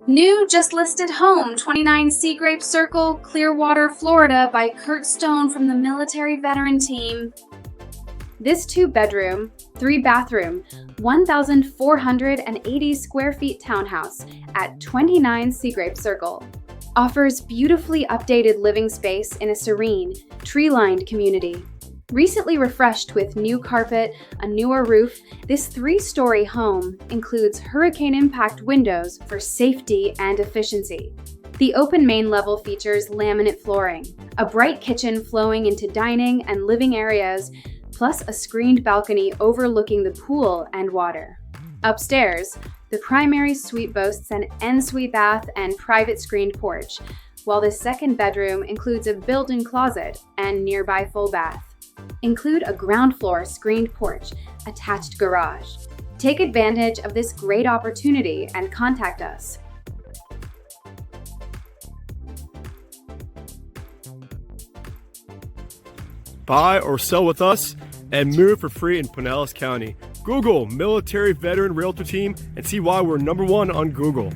New just listed home, 29 Seagrape Cr, Clearwater, Florida, by Kurt Stone from the military veteran team. This 2-bedroom, 3-bathroom, 1,480 square feet townhouse at 29 Seagrape Cr offers beautifully updated living space in a serene, tree-lined community. Recently refreshed with new carpet, a newer roof, this 3-story home includes hurricane impact windows for safety and efficiency. The open main level features laminate flooring, a bright kitchen flowing into dining and living areas, plus a screened balcony overlooking the pool and water. Upstairs, the primary suite boasts an ensuite bath and private screened porch, while the second bedroom includes a built-in closet and nearby full bath. Include a ground floor screened porch, attached garage. Take advantage of this great opportunity and contact us. Buy or sell with us and move for free in Pinellas County. Google Military Veteran Realtor Team and see why we're #1 on Google.